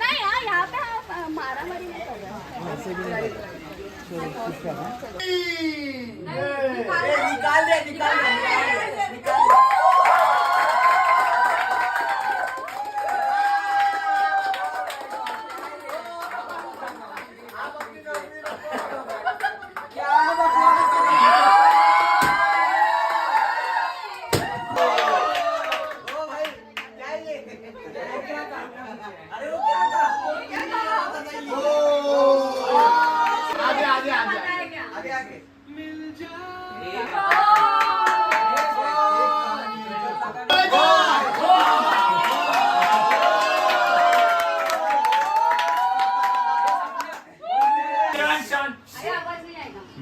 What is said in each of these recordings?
नहीं यार, यहाँ पे आप मारा मारी नहीं कर रहे। निकाल दे।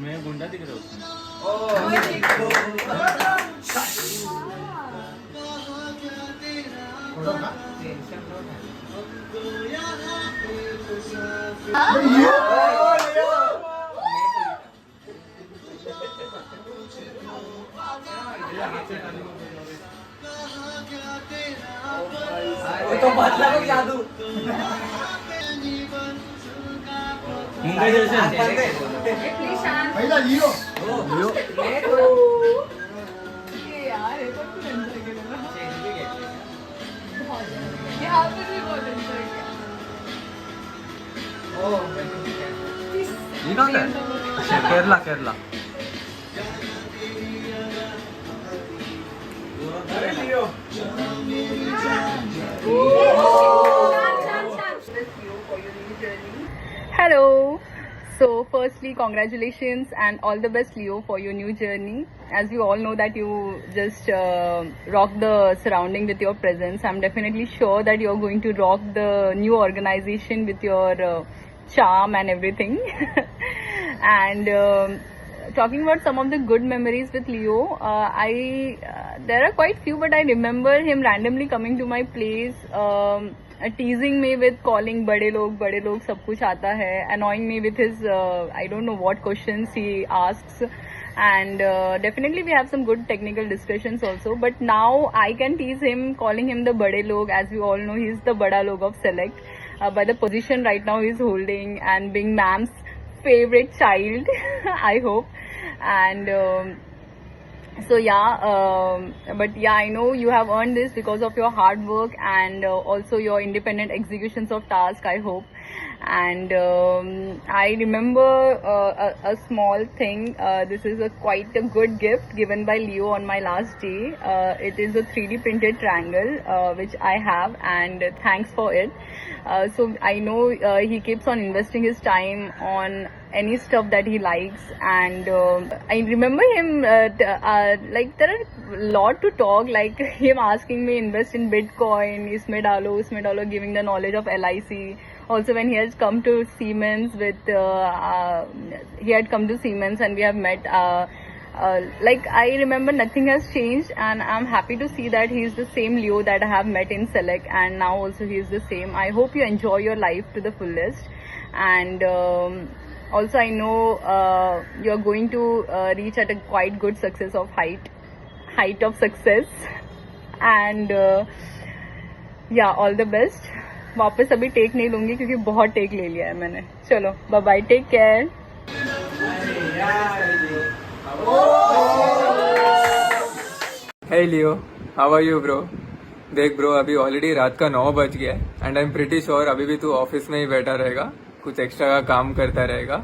मैं गुंडा दिख रहा हूँ। तो बदला को जादू मुंबई जैसे पहिला लियो यार हे पण खूप एन्जॉय केलं ना. यहाँ पे भी बहुत एन्जॉय किया. ये कहाँ है? Kerala Kerala. Hello. So firstly, congratulations and all the best, Leo, for your new journey. As you all know that you just rock the surrounding with your presence. I'm definitely sure that you're going to rock the new organization with your charm and everything. And talking about some of the good memories with Leo, there are quite few, but I remember him randomly coming to my place, teasing me with calling बड़े लोग सब कुछ आता है, annoying me with his I don't know what questions he asks, and definitely we have some good technical discussions also. But now I can tease him, calling him the बड़े लोग. As we all know, he is the बड़ा लोग of Select by the position right now he's holding and being ma'am's favorite child. I hope. And so yeah, but yeah, I know you have earned this because of your hard work and also your independent executions of task, I hope. And I remember a small thing. This is quite a good gift given by Leo on my last day. It is a 3D printed triangle which I have, and thanks for it. So I know he keeps on investing his time on any stuff that he likes, and I remember him like there are a lot to talk, like him asking me invest in Bitcoin, इसमें डालो, giving the knowledge of LIC. Also when he has come to Siemens with he had come to Siemens and we have met, like I remember nothing has changed, and I'm happy to see that he is the same Leo that I have met in Select, and now also he is the same. I hope you enjoy your life to the fullest, and also I know you're going to reach at a quite good success of height of success, and yeah, all the best. वापस अभी take नहीं लूंगी क्योंकि बहुत take ले लिया है मैंने. चलो bye bye, take care. Hey Leo, how are you bro? देख ब्रो, अभी ऑलरेडी रात का 9 बज गया है and I am pretty sure अभी भी तू ऑफिस में ही बैठा रहेगा, कुछ एक्स्ट्रा का काम करता रहेगा,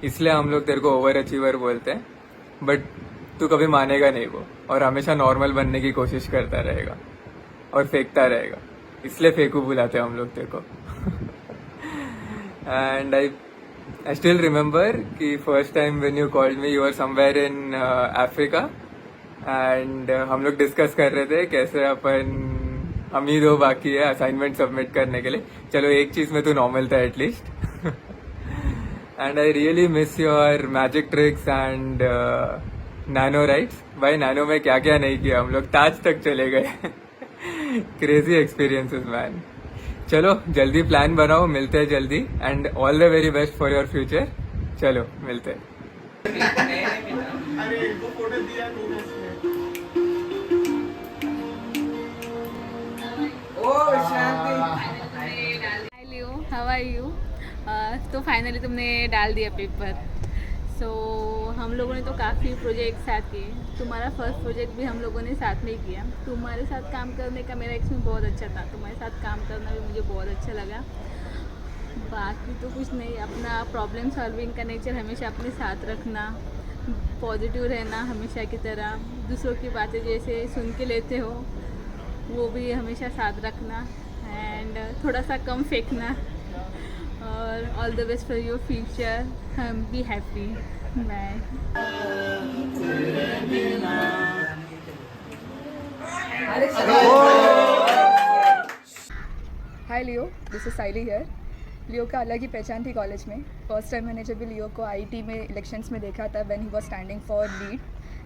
इसलिए हम लोग तेरे को ओवर अचीवर बोलते हैं. बट तू कभी मानेगा नहीं वो, और हमेशा नॉर्मल बनने की कोशिश करता रहेगा और फेंकता रहेगा, इसलिए फेंकू बुलाते हैं हम लोग तेरे को. एंड आई स्टिल रिमेम्बर कि first time when you called me you are somewhere in Africa, and हम लोग डिस्कस कर रहे थे कैसे अपन, हम ही दो बाकी है असाइनमेंट सबमिट करने के लिए. चलो एक चीज में तो नॉर्मल था at least. And I really miss your magic tricks and nano rides. भाई नैनो में क्या क्या नहीं किया हम लोग, ताज तक चले गए. Crazy experiences man. चलो जल्दी प्लान बनाओ, मिलते हैं जल्दी, and all the very best for your future. चलो मिलते हैं. ओ शांति. Are you? तो फाइनली तुमने डाल दिया पेपर। सो हम लोगों ने तो काफ़ी प्रोजेक्ट साथ किए। तुम्हारा फर्स्ट प्रोजेक्ट भी हम लोगों ने साथ में ही किया। तुम्हारे साथ काम करने का मेरा एक्सपीरियंस बहुत अच्छा था। तुम्हारे साथ काम करना भी मुझे बहुत अच्छा लगा। बाकी तो कुछ नहीं, अपना प्रॉब्लम सॉल्विंग का नेचर हमेशा अपने साथ रखना, पॉजिटिव रहना हमेशा की तरह, दूसरों की बातें जैसे सुन के लेते हो वो भी हमेशा साथ रखना, एंड थोड़ा सा कम फेंकना, और all the best for your future. हम be happy. Bye. Hi Leo, this is Saili here. Leo का अलग ही पहचान थी कॉलेज में। फर्स्ट टाइम मैंने जब भी लियो को आईटी में इलेक्शंस में देखा था, when he was standing for lead,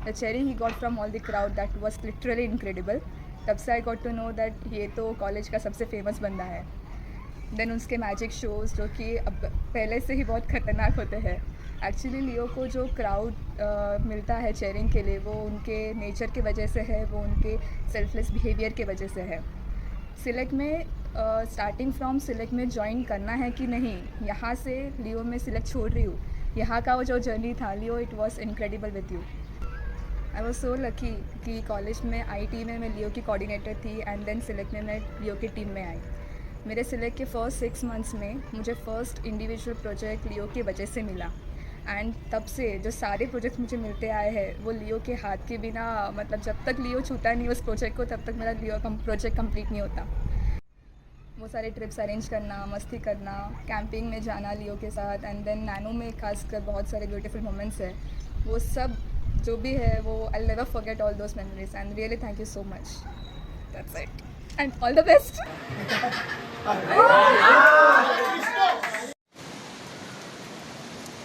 the cheery he got from all the crowd, that was literally incredible. तब से I got to know that ये तो कॉलेज का सबसे फेमस बंदा है। देन उसके मैजिक शोज़ जो कि अब पहले से ही बहुत ख़तरनाक होते हैं। एक्चुअली लियो को जो क्राउड मिलता है चेयरिंग के लिए, वो उनके नेचर की वजह से है, वो उनके सेल्फलेस बिहेवियर की वजह से है। सिलेक्ट में स्टार्टिंग फ्रॉम सिलेक्ट में ज्वाइन करना है कि नहीं, यहाँ से लियो में सिलेक्ट छोड़ रही हूँ। यहाँ का वो जो जर्नी था Leo, it was incredible with you. I was so lucky कि कॉलेज में आईटी में मैं लियो की कोऑर्डिनेटर थी, एंड देन सिलेक्ट में मैं लियो की टीम में आई। मेरे सिलेक्ट के फर्स्ट 6 मंथ्स में मुझे फर्स्ट इंडिविजुअल प्रोजेक्ट लियो की वजह से मिला, एंड तब से जो सारे प्रोजेक्ट्स मुझे मिलते आए हैं वो लियो के हाथ के बिना, मतलब जब तक लियो छूता नहीं उस प्रोजेक्ट को, तब तक मेरा लियो प्रोजेक्ट कंप्लीट नहीं होता। वो सारे ट्रिप्स अरेंज करना, मस्ती करना, कैंपिंग में जाना लियो के साथ, एंड देन नैनो में खासकर बहुत सारे ब्यूटीफुल मोमेंट्स है। वो सब जो भी है वो I never forget all those memories, and really thank you so much. That's it and all the best.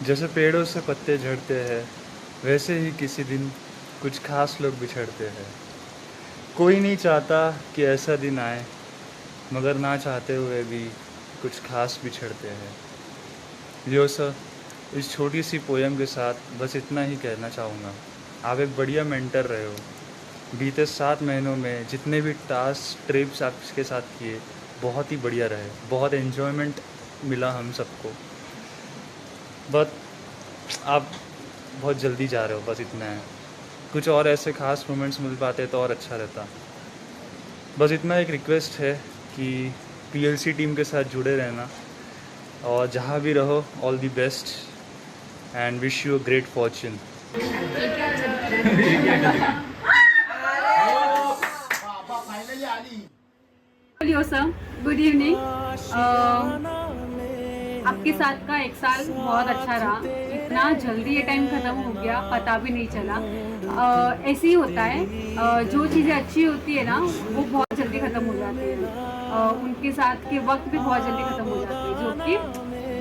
जैसे पेड़ों से पत्ते झड़ते हैं, वैसे ही किसी दिन कुछ खास लोग बिछड़ते हैं। कोई नहीं चाहता कि ऐसा दिन आए, मगर ना चाहते हुए भी कुछ खास बिछड़ते हैं। लियो सर, इस छोटी सी पोएम के साथ बस इतना ही कहना चाहूँगा। आप एक बढ़िया मेंटर रहे हो। बीते 7 महीनों में जितने भी टास्क ट्रिप्स आपके साथ किए, बहुत ही बढ़िया रहे। बहुत एन्जॉयमेंट मिला हम सबको। बट आप बहुत जल्दी जा रहे हो, बस इतना है। कुछ और ऐसे खास मोमेंट्स मिल पाते तो और अच्छा रहता। बस इतना एक रिक्वेस्ट है कि पीएलसी टीम के साथ जुड़े रहना, और जहाँ भी रहो all the best and wish you a great Fortune. Leo sir, good evening. आपके साथ का 1 साल बहुत अच्छा रहा। इतना जल्दी ये टाइम ख़त्म हो गया, पता भी नहीं चला। ऐसे ही होता है, जो चीज़ें अच्छी होती है ना वो बहुत जल्दी ख़त्म हो जाती है। उनके साथ के वक्त भी बहुत जल्दी ख़त्म हो जाते हैं, जो कि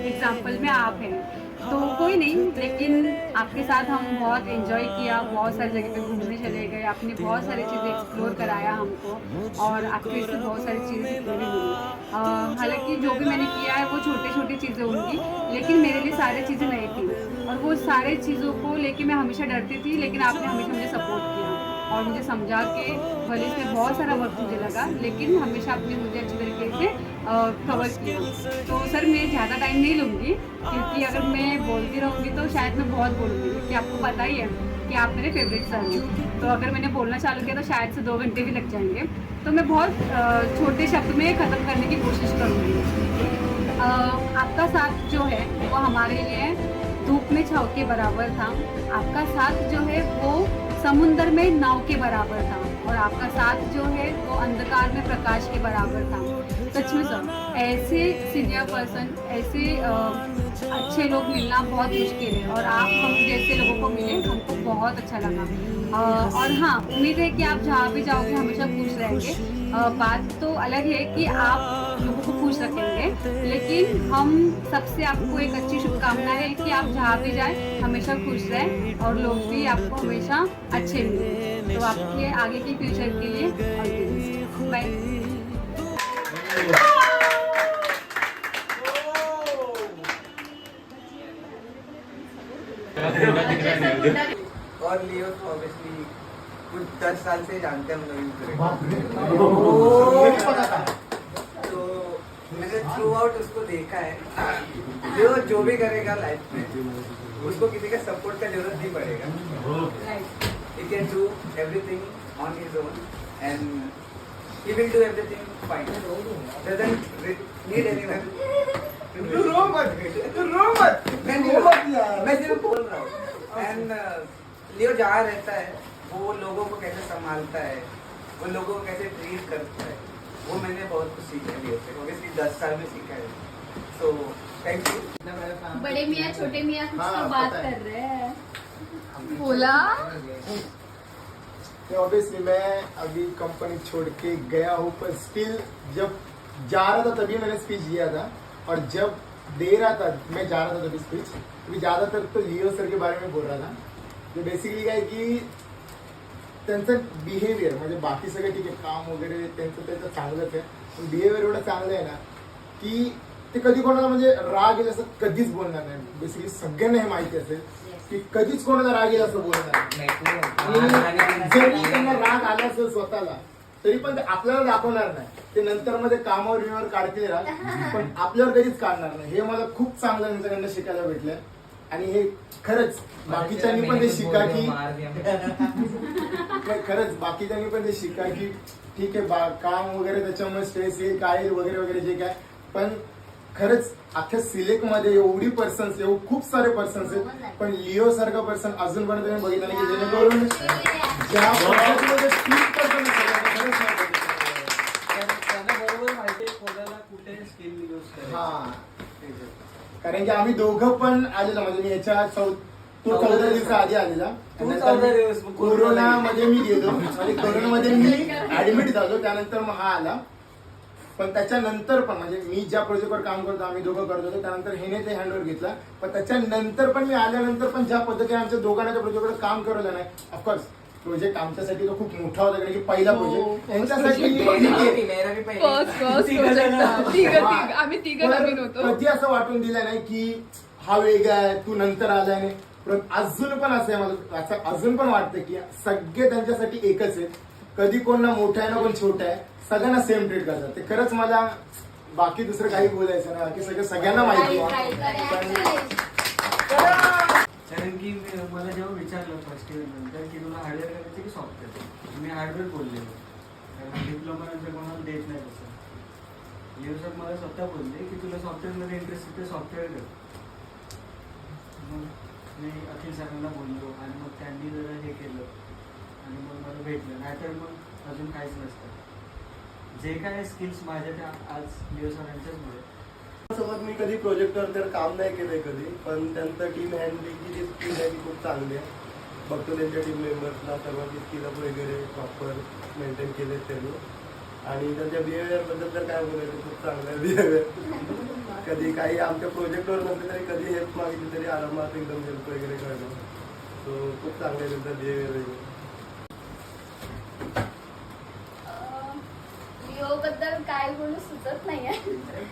एग्जाम्पल में आप हैं। तो कोई नहीं, लेकिन आपके साथ हम बहुत एंजॉय किया, बहुत सारी जगह पे घूमने चले गए, आपने बहुत सारी चीज़ें एक्सप्लोर कराया हमको, और आपके इससे बहुत सारी चीज़ें सीखने भी मिली। हालांकि जो भी मैंने किया है वो छोटी छोटी चीज़ें होंगी, लेकिन मेरे लिए सारी चीज़ें नई थी, और वो सारे चीज़ों को लेके मैं हमेशा डरती थी, लेकिन आपने हमेशा मुझे सपोर्ट किया और मुझे समझा के, भले इसमें बहुत सारा वक्त मुझे लगा, लेकिन हमेशा आपने मुझे अच्छी तरीके से कवर किया। तो सर मैं ज़्यादा टाइम नहीं लूँगी, क्योंकि अगर मैं बोलती रहूँगी तो शायद मैं बहुत बोलूँगी, क्योंकि आपको पता ही है कि आप मेरे फेवरेट सर हैं। तो अगर मैंने बोलना चालू किया तो शायद से 2 घंटे भी लग जाएंगे। तो मैं बहुत छोटे शब्द में ख़त्म करने की कोशिश करूँगी। आपका साथ जो है वो हमारे लिए धूप में छाँव के बराबर था। आपका साथ जो है वो समुंदर में नाव के बराबर था, और आपका साथ जो है वो अंधकार में प्रकाश के बराबर था। सच में सर, ऐसे सीनियर पर्सन, ऐसे अच्छे लोग मिलना बहुत मुश्किल है, और आप हम जैसे लोगों को मिले, हमको बहुत अच्छा लगा। और हाँ, उम्मीद है कि आप जहाँ भी जाओगे हमेशा खुश रहेंगे। बात तो अलग है कि आप लोगों को खुश रखेंगे, लेकिन हम सबसे आपको एक अच्छी शुभकामना है कि आप जहाँ भी जाएं हमेशा खुश रहें, और लोग भी आपको हमेशा अच्छे मिलें। तो आपके आगे के फ्यूचर के लिए ऑल द बेस्ट। बाय। और लियो तो ऑब्वियसली कुछ 10 साल से जानते हैं हम लोग। तो मैंने थ्रू आउट उसको देखा है, जो भी करेगा लाइफ में उसको किसी का सपोर्ट का जरूरत नहीं पड़ेगा. He can do everything on his own and he will do everything fine. Doesn't need anyone. रो मत. मैं सिर्फ बोल रहा हूँ. And लियो जहाँ रहता है वो लोगों को कैसे संभालता है, वो लोगों को कैसे ट्रीट करता है, वो मैंने बहुत कुछ सीखा लियो से. Obviously 10 साल में सीखा है. So thank you. बड़े मियाँ छोटे मियाँ कुछ तो बात कर रहे हैं. बोला ऑब्वियसली मैं अभी कंपनी छोड़ के गया हूँ, पर स्टिल जब जा रहा था तभी मैंने स्पीच दिया था, और जब दे रहा था मैं जा रहा था तभी स्पीच, क्योंकि ज़्यादातर तो लिओ सर के बारे में बोल रहा था. जो बेसिकली काय की त्यांचं बिहेवियर म्हणजे बाकी सगळं ठीक आहे, काम वगैरे त्यांचं चांगलंच आहे, पण बिहेवियर एवढं चांगलं आहे ना की ते कधी कोणाला म्हणजे राग येईल असं कधीच बोलणार नाही. बेसिकली सगळ्यांना हे माहिती असेल की कधीच कोणाला राग येईल असं बोलणार नाही. जरी त्यांना राग आला असेल स्वतःला तरी पण ते आपल्याला दाखवणार नाही. ते नंतर मध्ये कामावर बिमावर काढतील राग, पण आपल्यावर कधीच काढणार नाही. हे मला खूप चांगलं त्यांच्याकडनं शिकायला भेटलंय. आणि हे खरंच बाकीच्यांनी पण ते शिका की खरंच बाकीच्यांनी पण ते शिका की ठीक आहे काम वगैरे त्याच्यामुळे स्ट्रेस येईल काय वगैरे वगैरे जे काय, पण खरंच अख्ख्या सिलेक्ट मध्ये एवढी पर्सन्स खूप सारे पर्सन्स आहेत, पण लिओ सारखा पर्सन अजूनपर्यंत तुम्ही बघितला नाही की जेणेकरून ज्या पद्धतीमध्ये 30% खरंच नाही बघितलं. त्यांना बरोबर माहिती आहे कोणाला कुठे स्किल यूज करायचं. हा, कारण की आम्ही दोघं पण आलेलो, म्हणजे मी याच्या तो 14 दिवसा आधी आलेला. कोरोनामध्ये मी गेलो, म्हणजे कोरोनामध्ये मी ऍडमिट झालो, त्यानंतर मग हा आला. पण त्याच्यानंतर पण म्हणजे मी ज्या प्रोजेक्टवर काम करतो आम्ही दोघं करत होतो, त्यानंतर हेने ते हँडओव्हर घेतला. पण त्याच्यानंतर पण मी आल्यानंतर पण ज्या पद्धतीने आमच्या दोघांना त्या प्रोजेक्टवर काम करवलं नाही, ऑफकोर्स प्रोजेक्ट आमच्यासाठी तो खूप मोठा होता, कारण की पहिला प्रोजेक्ट त्यांच्यासाठी आम्ही तिघं नवीन होतो. कधी असं वाटून दिलं नाही की हा वेगळा आहे तू नंतर आलाय नाही. पण अजून पण असं आहे, मला असं अजून पण वाटतं की सगळे त्यांच्यासाठी एकच आहेत. कधी कोण ना मोठा आहे ना कोण छोटा आहे, सगळ्यांना सेम ट्रीट करतात. ते खरंच मला बाकी दुसरं काही बोलायचं ना, बाकी सगळ्यांना माहिती आहे. कारण की मला जेव्हा विचारलं फर्स्ट इयर नंतर की तुला हार्डवेअर करायचं की सॉफ्टवेअर, मी हार्डवेअर बोललेलो, कारण डिप्लोमा नंतर कोणाला देत नाही तसं. लिओ सर मला स्वतः बोलले की तुला सॉफ्टवेअरमध्ये इंटरेस्ट आहे तर सॉफ्टवेअर कर. मग मी अखिल सरांना बोललो आणि मग त्यांनी जरा हे केलं आणि मग मला भेटलं. नाहीतर मग अजून काहीच नसतं. जे काय स्किल्स माझ्या त्या आज लिओ सरांच्याचमुळे. सोबत मी कधी प्रोजेक्टवर तर काम नाही केलंय कधी, पण त्यांचं टीम हँडलिंगची जी स्किल आहे ती खूप चांगली आहे. बघतो त्यांच्या टीम मेंबर्सला सर्वांची स्किल अप वगैरे प्रॉपर मेंटेन केले त्यांनी. आणि त्यांच्या बिहेवियरबद्दल तर काय बोलायचं, खूप चांगलं आहे बिहेवियर. कधी काही आमच्या प्रोजेक्टवर नसले तरी कधी हेल्प मागितली तरी आरामात एकदम हेल्प वगैरे करणं. सो खूप चांगलं आहे त्यांचं बिहेवियर वगैरे. लिओ बद्दल काय बोलू सुचत नाहीये.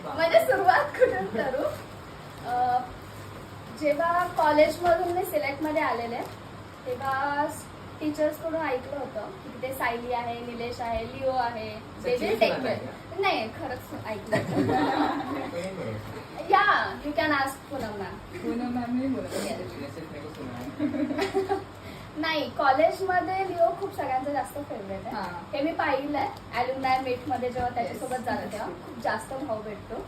म्हणजे सुरुवात कुठून करू. जेव्हा कॉलेजमधून मी सिलेक्टमध्ये आलेले तेव्हा टीचर्स कडून ऐकलं होतं की तिथे सायली आहे, निलेश आहे, लिओ आहे, जे जे टेक केअर. नाही खरंच ऐकलं. या you can ask Poonam ma'am. नाही कॉलेजमध्ये लिओ खूप सगळ्यांचं जास्त फेवरेट आहे. हे मी पाहिलंय ॲल्युमनाय मीटमध्ये जेव्हा त्याच्यासोबत जातं तेव्हा खूप जास्त भाव भेटतो.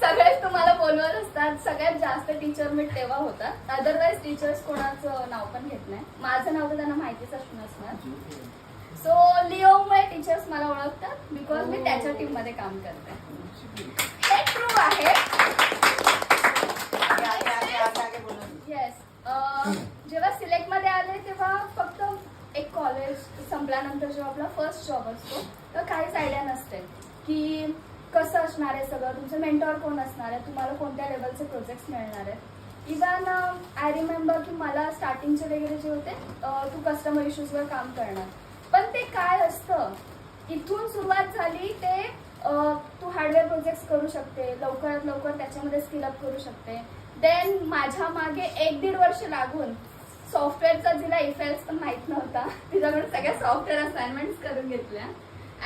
सगळेच तुम्हाला बोलवत असतात. सगळ्यात जास्त टीचर मीट तेव्हा होतात. अदरवाईज टीचर्स कोणाचं नाव पण घेत नाही. माझं नाव तर त्यांना माहितीच असणार. सो लिओमुळे टीचर्स मला ओळखतात बिकॉज मी त्याच्या टीम मध्ये काम करते. हे ट्रू आहे. येस. जेव्हा सिलेक्ट मध्ये आले तेव्हा फक्त एक कॉलेज संपल्यानंतर जेव्हा आपला फर्स्ट जॉब असतो तर काहीच आयडिया नसते की कसं असणार आहे सगळं, तुमचं मेंटॉर कोण असणार आहे, तुम्हाला कोणत्या लेवलचे प्रोजेक्ट्स मिळणार आहेत. इवन आय रिमेंबर की मला स्टार्टिंगचे वगैरे जे होते तू कस्टमर इश्यूजवर काम करणार, पण ते काय असतं इथून सुरुवात झाली ते तू हार्डवेअर प्रोजेक्ट्स करू शकते, लवकरात लवकर त्याच्यामध्ये स्किल अप करू शकते. देन माझ्या मागे 1-1.5 वर्ष लागून सॉफ्टवेअरचा जिला इफेल्स पण माहीत नव्हता तिच्याकडून सगळ्या सॉफ्टवेअर असाइनमेंट्स करून घेतल्या.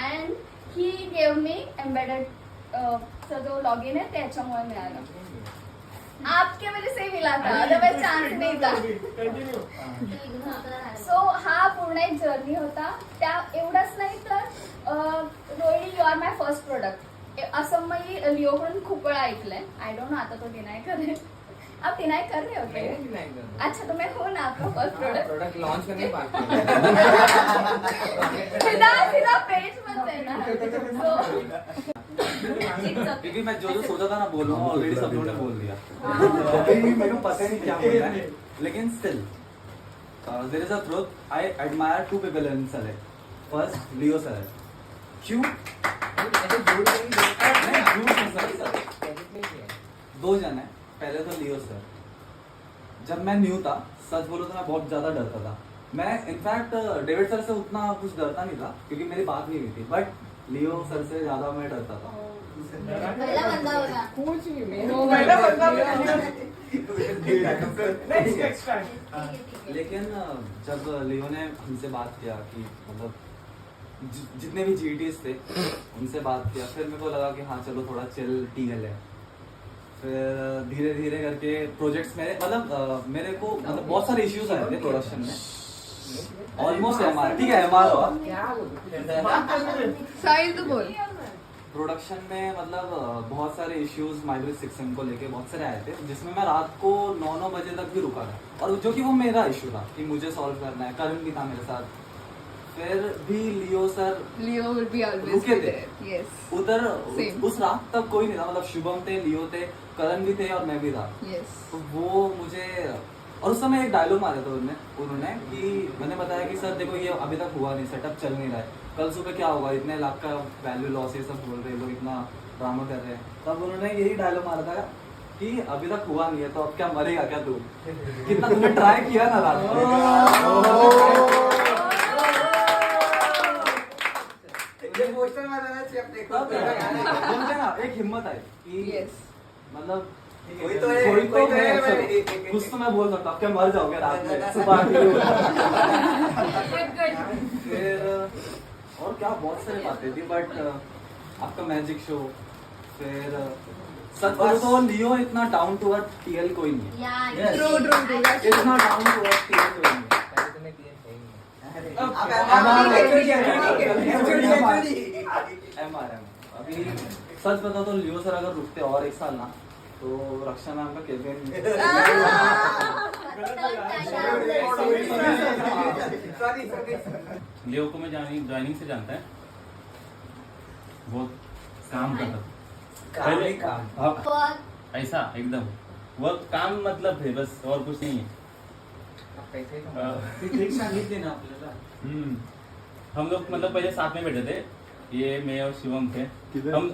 And he gave me embedded चा जो लॉग इन आहे त्याच्यामुळे मिळालं. आपके वजह से मिला था, अदरवाइज चान्स नाही था. सो हा पूर्ण एक जर्नी होता. त्या एवढंच नाही तर Rohini you are my first product असं मी लिओकडून खूप वेळा ऐकलंय. आय डोंट नो आता तो डिनाय करेल. आप डिनाय कर रहे हो क्या? अच्छा तो मैं हूँ ना आपका फर्स्ट प्रोडक्ट. प्रोडक्ट लॉन्च करने बाकी सीधा पेज मत देना. क्योंकि मैं जो सोचा था ना बोलूंगा ऑलरेडी सब लोगों ने बोल दिया. अभी मेरे को पता नहीं क्या बोलना है, लेकिन still there is a truth. I admire 2 people in select. First Leo sir. क्यों? दो जन है. पहले तो लियो सर. जब मैं न्यू था, सच बोलो तो मैं बहुत ज्यादा डरता था. मैं इनफैक्ट डेविड सर से उतना कुछ डरता नहीं था क्योंकि मेरी बात नहीं हुई थी, बट लियो सर से ज्यादा मैं डरता था. लेकिन जब लियो ने हमसे बात किया कि मतलब जितने भी जीटीएस थे उनसे बात किया, फिर मेरे को लगा कि हाँ चलो थोड़ा चिल टीएल है. फिर धीरे धीरे करके प्रोजेक्ट्स मेरे मतलब मेरे को मतलब बहुत सारे इश्यूज आए थे प्रोडक्शन में. ऑलमोस्ट एमआर ठीक है एमआर हुआ साहिल तो बोल. प्रोडक्शन में मतलब बहुत सारे इश्यूज माइग्रेट 6M को लेके बहुत सारे आए थे, जिसमें मैं रात को 9 बजे तक भी रुका था. और जो कि वो मेरा इशू था कि मुझे सॉल्व करना है. करण भी था मेरे साथ. फिर भी लियो sir Leo will be always रुके be थे. there. Yes. उधर Same. उस रात तक कोई नहीं था. मतलब शुभम थे, लियो थे, करण भी थे और मैं भी था. Yes. तो वो मुझे और उस समय एक डायलॉग मारा था उन्होंने कि मैंने बताया कि सर देखो ये अभी तक हुआ नहीं, सेटअप चल नहीं रहा है, कल सुबह क्या होगा, इतने लाख का वैल्यू लॉस ये सब बोल रहे हैं लोग, इतना ड्रामा कर रहे हैं. तब उन्होंने यही डायलॉग मारा था कि अभी तक हुआ नहीं है तो अब क्या मरेगा क्या तू. कितना तुमने ट्राई किया ना रात को. पोस्टर बनाना चाहिए अपने को. बोलते ना एक हिम्मत आई कि Yes. मतलब कोई तो है, कुछ तो मैं बोल सकता हूँ. क्या मर जाओगे रात में सुबह फिर और क्या बहुत सारी बातें थी. बट आपका मैजिक शो. फिर सच बोलो तो लियो इतना डाउन टू अर्थ टीएल कोई नहीं है. True. इतना डाउन टू अर्थ टीएल कोई नहीं है. MRM अभी सच बताओ तो लियो सर अगर रुकते और एक साल ना तो रक्षा मैम का कैबिन लियो को मैं ज्वाइनिंग से जानता है. बहुत काम करता था पहले. ऐसा एकदम वर्क काम मतलब है बस और कुछ नहीं है. सांगितले ना आपल्याला. हम लोग मतलब पहले साथ में बैठे थे. ये मैं और शिवम थे. हम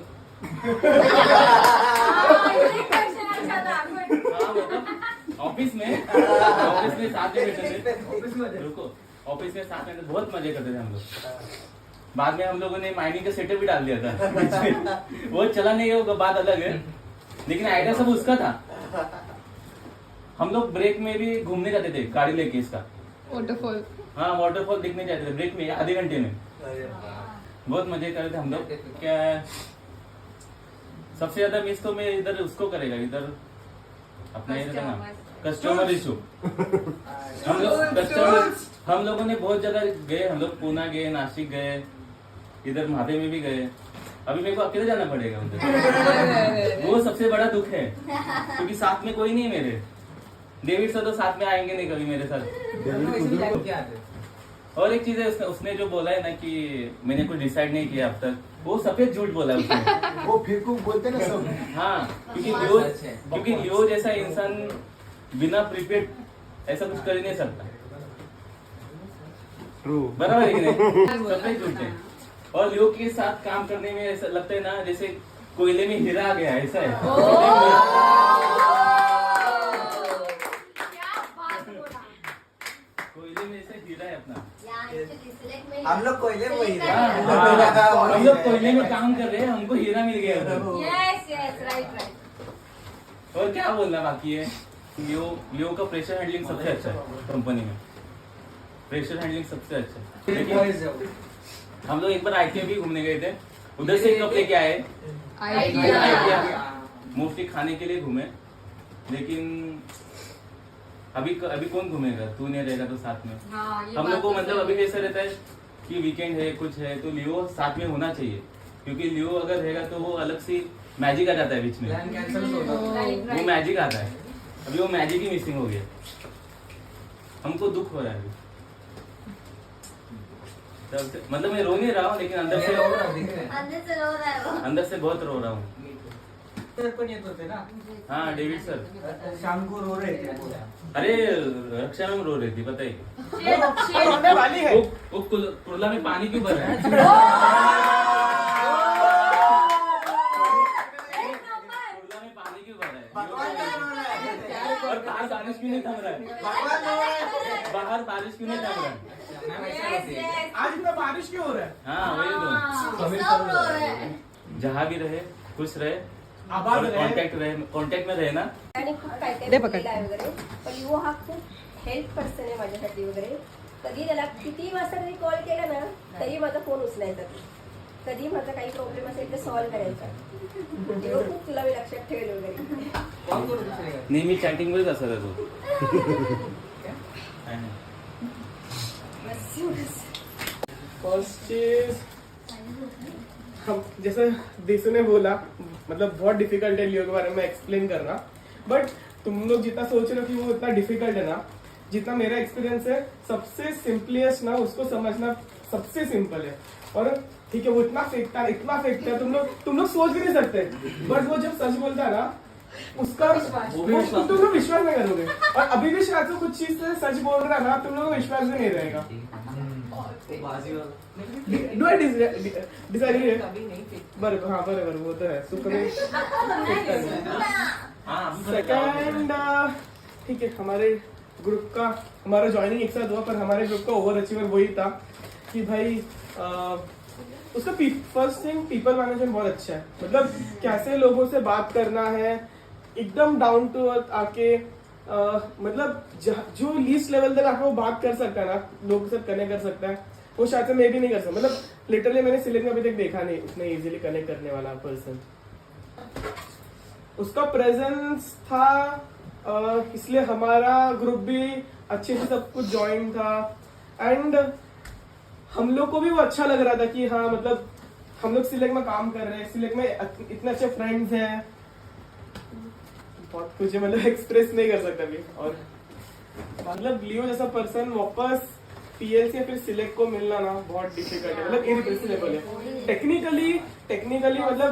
ऑफिस में साथ में बैठे थे. रुको ऑफिस में साथ में बहुत मजे करते थे हम लोग. बाद में हम लोगों ने माइनिंग का सेटअप भी डाल दिया था. वो चला नहीं गया, वो बात अलग है, लेकिन आइडिया सब उसका था. हम लोग ब्रेक में भी घूमने जाते थे गाड़ी लेके इसका. Waterfall. हाँ वाटरफॉल देखने जाते थे ब्रेक में आधे घंटे में. बहुत मजे कर रहे थे हम लोग. क्या सबसे ज्यादा मिस तो मैं इधर उसको करेगा इधर अपना ये था ना कस्टमर इशू. हम लोगों ने बहुत जगह गए. हम लोग पूना गए, नासिक गए, इधर महादेव में भी गए. अभी मेरे को अकेले जाना पड़ेगा उधर. वो सबसे बड़ा दुख है क्योंकि साथ में कोई नहीं है मेरे. डेविड सर तो साथ में आएंगे नहीं कभी मेरे साथ. और एक चीज है उसने जो बोला है ना कि मैंने कुछ डिसाइड नहीं किया अब तक, वो सफेद झूठ बोला है उसने. वो फिर को बोलते ना सब. हाँ क्योंकि लियो जैसा इंसान बिना प्रिपेयर्ड ऐसा कुछ कर ही नहीं सकता. ट्रू. बराबर है कि नहीं. सफेद झूठ है. और लियो के साथ काम करने में ऐसा लगता है ना जैसे कोयले में हीरा आ गया ऐसा है. कोयले में ऐसे हीरा है अपना. हम लोग कोयले वो ही हम लोग कोयले में काम कर रहे हैं, हमको हीरा मिल गया उधर. राइट. और क्या बोलना बाकी है. लियो का प्रेशर हैंडलिंग सबसे अच्छा है कंपनी में. प्रेशर हैंडलिंग सबसे अच्छा है. लेकिन हम लोग एक बार आईटीएम भी घूमने गए थे उधर से कब लेके आए आइडिया। मोस्टली खाने के लिए घूमे, लेकिन अभी कौन घूमेगा, तू नहीं रहेगा तो साथ में। हम लोग को मतलब अभी कैसा रहता है कि वीकेंड है कुछ है तो लियो साथ में होना चाहिए, क्योंकि लियो अगर रहेगा तो वो अलग सी मैजिक आ जाता है बीच में, प्लान कैंसिल होगा। वो मैजिक आता है। अभी वो मैजिक ही मिसिंग हो गया, हमको दुख हो रहा है अभी। तब से मतलब मैं रो नहीं रहा हूँ, लेकिन अंदर से बहुत रो रहा हूँ। सर पण येत होते ना, हाँ डेविड सर, शाम को रो रहे थे पूरा। अरे रक्षा में रो रही थी, पता है रोने वाली है। वो कुर्ला में पानी क्यों भर रहा है? कुर्ला में पानी क्यों भर रहा है? और बाहर बारिश क्यों नहीं थम रहा है? बाहर बारिश क्यों नहीं थम रहा है? आज इतना बारिश क्यों हो रहा है? हाँ वही तो, जहाँ भी रहे खुश रहे, कॉन्टॅक्ट में रहे ना। आणि खूप काय काय बोललेलं आहे वगैरे, पण लिओ हा खूप हेल्प पर्सन आहे माझ्यासाठी वगैरे. कधी त्याला किती वाजता तरी कॉल केला ना तरी माझा फोन उचलायचा, कधी माझा काही प्रॉब्लेम असेल तर सॉल्व्ह करायचा. लिओ खूप तुला मी लक्षात ठेवेल वगैरे. नेहमी चॅटिंग मध्येच असत तो. फर्स्ट चीज, हम जैसे देसू ने बोला, मतलब बहुत डिफिकल्ट है लियो के बारे में एक्सप्लेन करना, बट तुम लोग जितना सोच रहे हो कि वो इतना डिफिकल्ट है ना, जितना मेरा एक्सपीरियंस है सबसे सिंपलेस्ट ना उसको समझना सबसे सिंपल है. और ठीक है वो इतना फेंकता है तुम लोग सोच भी नहीं सकते, बट वो जब सच बोलता है ना उसका तुम लोग विश्वास नहीं करोगे. और अभी भी शायद कुछ चीज से सच बोल रहा है ना, तुम लोगों को विश्वास भी नहीं रहेगा. Do I disagree? बरोबर, हाँ बरोबर, वो तो है. सुखदेव सेकंड, ठीक है, हमारे ग्रुप का हमारा ज्वाइनिंग एक साथ हुआ, पर हमारे ग्रुप का ओवर अचीवर वही था कि भाई उसका फर्स्ट थिंग पीपल मैनेजमेंट बहुत अच्छा है. मतलब कैसे लोगों से बात करना है, एकदम डाउन टू अर्थ आके, मतलब जो लीस्ट लेवल तक आके वो बात कर सकता है ना, लोगों के साथ कनेक्ट कर सकता है, वो शायद से मैं भी नहीं कर सकता. मतलब लिटरली मैंने सिलेक्ट में अभी तक देखा नहीं उतने इजीली कनेक्ट करने वाला पर्सन. उसका प्रेजेंस था, इसलिए हमारा ग्रुप भी अच्छे से सब कुछ ज्वाइन था. एंड हम लोग को भी वो अच्छा लग रहा था कि हाँ मतलब हम लोग सिलेक्ट में काम कर रहे हैं, सिलेक्ट में इतने अच्छे फ्रेंड्स हैं. बहुत कुछ है, मतलब एक्सप्रेस नहीं कर सकता अभी. और मतलब लियो जैसा पर्सन वापस पीएलसी या फिर सिलेक्ट को मिलना ना बहुत डिफिकल्ट है, मतलब इरिप्लेसेबल है. टेक्निकली मतलब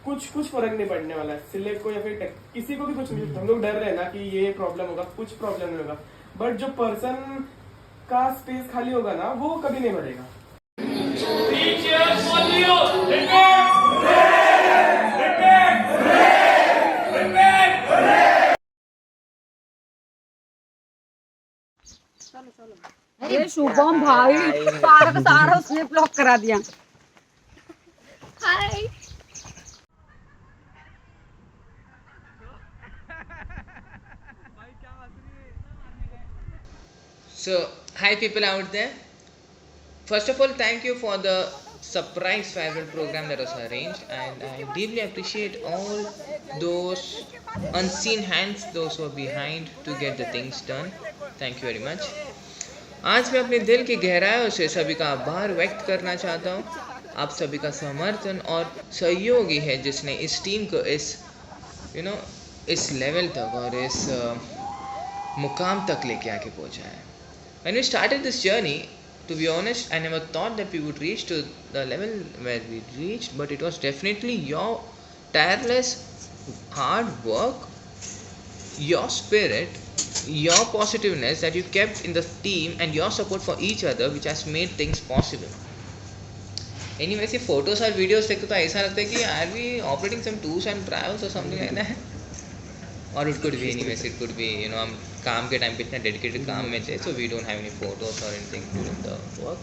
कुछ फर्क नहीं पड़ने वाला है सिलेक्ट को या फिर किसी को भी. कुछ नहीं, हम लोग डर रहे हैं ना कि ये प्रॉब्लम होगा, कुछ प्रॉब्लम नहीं होगा, बट जो पर्सन का स्पेस खाली होगा ना वो कभी नहीं बढ़ेगा. अरे शुभम भाई सारा का सारा उसने ब्लॉक करा दिया. हाय. So, hi people out there. First of all, thank you for the surprise farewell program that was arranged, and I deeply appreciate all those unseen hands, those who are behind to get the things done. Thank you very much. आज मैं अपने दिल की गहराइयों से सभी का आभार व्यक्त करना चाहता हूँ. आप सभी का समर्थन और सहयोग ही है जिसने इस टीम को इस लेवल तक और इस मुकाम तक लेके आके पहुँचा है. When we started this journey, to be honest, I never thought that we would reach to the level where we reached, but it was definitely your tireless hard work, your spirit, your positiveness that you kept in the team and your support for each other which has made things possible. Anyways, ये photos और videos देखते तो ऐसा लगता है कि are we operating some tours and travels or something like that? और it could be anyways, it could be हम काम के टाइम पे इतना डेडिकेटेड काम में थे, so we don't have any photos or anything during the work.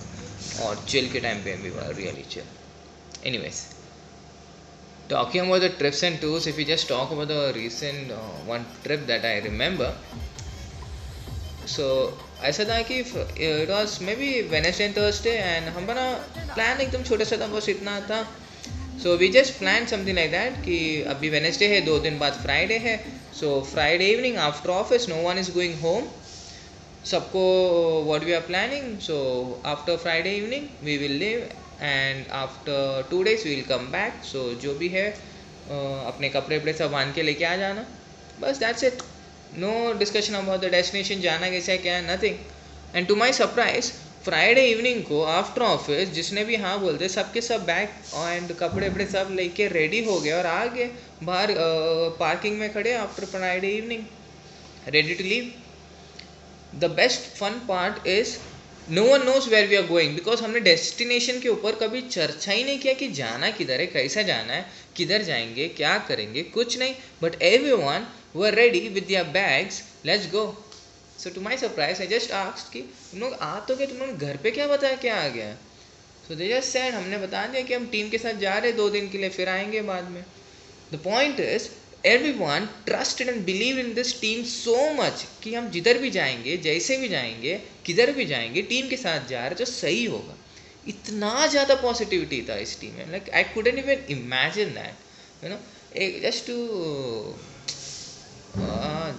और chill के टाइम पे we were really chill. Anyways, talking about the trips and tours, if we just talk about the recent one trip that I remember, so ऐसा था कि it was maybe Wednesday and Thursday, and हमारा plan एकदम छोटा सा था, बस इतना था So we just planned something like that कि अभी Wednesday है, 2 दिन बाद Friday है. So Friday evening after office, no one is going home. सबको what we are planning. So after Friday evening we will leave and after 2 days we will come back. So जो भी है अपने कपड़े वपड़े सब बांध के लेके आ जाना. बस that's it. No discussion about the destination, जाना कैसा है क्या है, nothing. And to my surprise, Friday evening को आफ्टर ऑफिस जिसने भी हाँ बोलते सबके सब बैग एंड कपड़े वपड़े सब लेके रेडी हो गए और आ गए बाहर पार्किंग में खड़े after Friday evening ready to leave. The best fun part is no one knows where we are going because हमने डेस्टिनेशन के ऊपर कभी चर्चा ही नहीं किया कि जाना किधर है, कैसा जाना है, किधर जाएंगे, क्या करेंगे, कुछ नहीं. But everyone were ready with their bags, let's go. So to my surprise, I just asked कि तुम लोग आ तो गए, तुम लोग घर पे क्या बताया क्या आ गया. So they just said हमने बता दिया कि हम टीम के साथ जा रहे 2 दिन के लिए, फिर आएंगे बाद में. The point is everyone trusted and believed in this team so much कि हम जिधर भी जाएंगे, जैसे भी जाएंगे, किधर भी जाएंगे, टीम के साथ जा रहे तो सही होगा. इतना ज़्यादा पॉजिटिविटी था इस टीम में. Like I couldn't even imagine that, you know.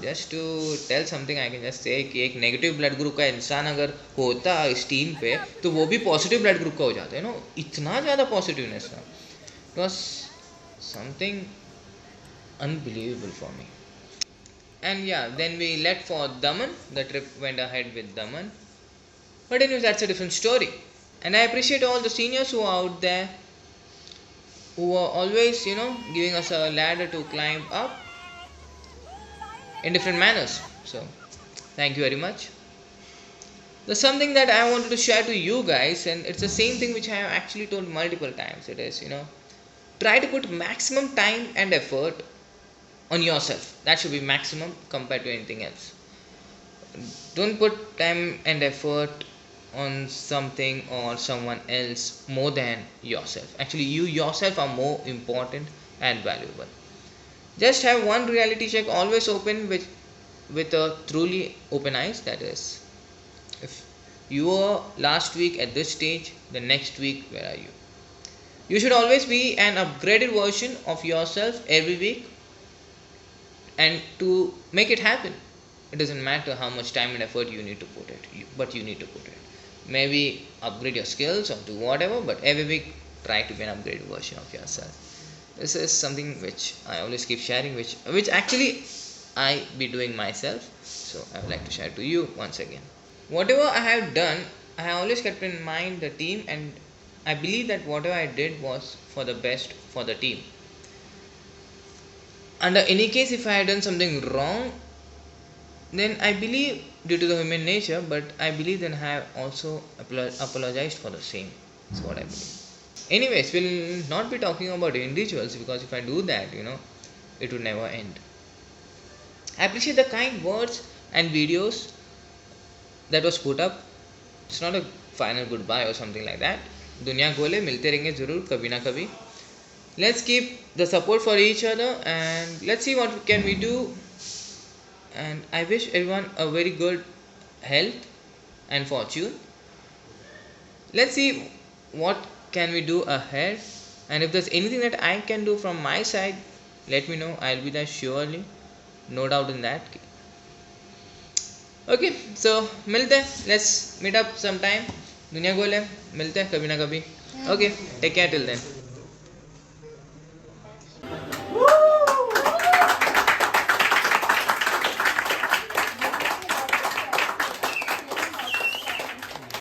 Just to tell something I can just say कि एक नेगेटिव ब्लड ग्रुप का इंसान अगर होता इस टीम पे तो वो भी पॉजिटिव ब्लड ग्रुप का हो जाता है. नो इतना ज़्यादा पॉजिटिवनेस था. It was something unbelievable for me. And yeah then we left for Daman. The trip went ahead with Daman. But anyways that's a different story. And I appreciate all the seniors who are out there who are always, you know, giving us a ladder to climb up in different manners. So thank you very much. There's something that I wanted to share to you guys, and it's the same thing which I have actually told multiple times. It is, you know, try to put maximum time and effort on yourself. That should be maximum compared to anything else. Don't put time and effort on something or someone else more than yourself. Actually, you yourself are more important and valuable. Just have one reality check always open with a truly open eyes. That is, if you were last week at this stage, the next week where are you? You should always be an upgraded version of yourself every week, and to make it happen, it doesn't matter how much time and effort you need to put it, but you need to put it. Maybe upgrade your skills or do whatever, but every week try to be an upgraded version of yourself. This is something which I always keep sharing, which actually I be doing myself. So I would like to share to you once again. Whatever I have done, I have always kept in mind the team, and I believe that whatever I did was for the best for the team. Under any case, if I had done something wrong, then I believe due to the human nature, but I believe then I have also apologized for the same. That's what I believe. Anyways, we'll not be talking about individuals, because if I do that, you know, it would never end. I appreciate the kind words and videos that was put up. It's not a final goodbye or something like that. दुनिया गोले मिलते रहेंगे ज़रूर कभी ना कभी. Let's keep the support for each other, and let's see what can we do. And I wish everyone a very good health and fortune. Let's see what can we do ahead, and if there's anything that I can do from my side, let me know. I'll be there surely, no doubt in that. Okay, so मिलते हैं. Let's meet up sometime. दुनिया गोल है, मिलते हैं कभी ना कभी. Okay, take care till then.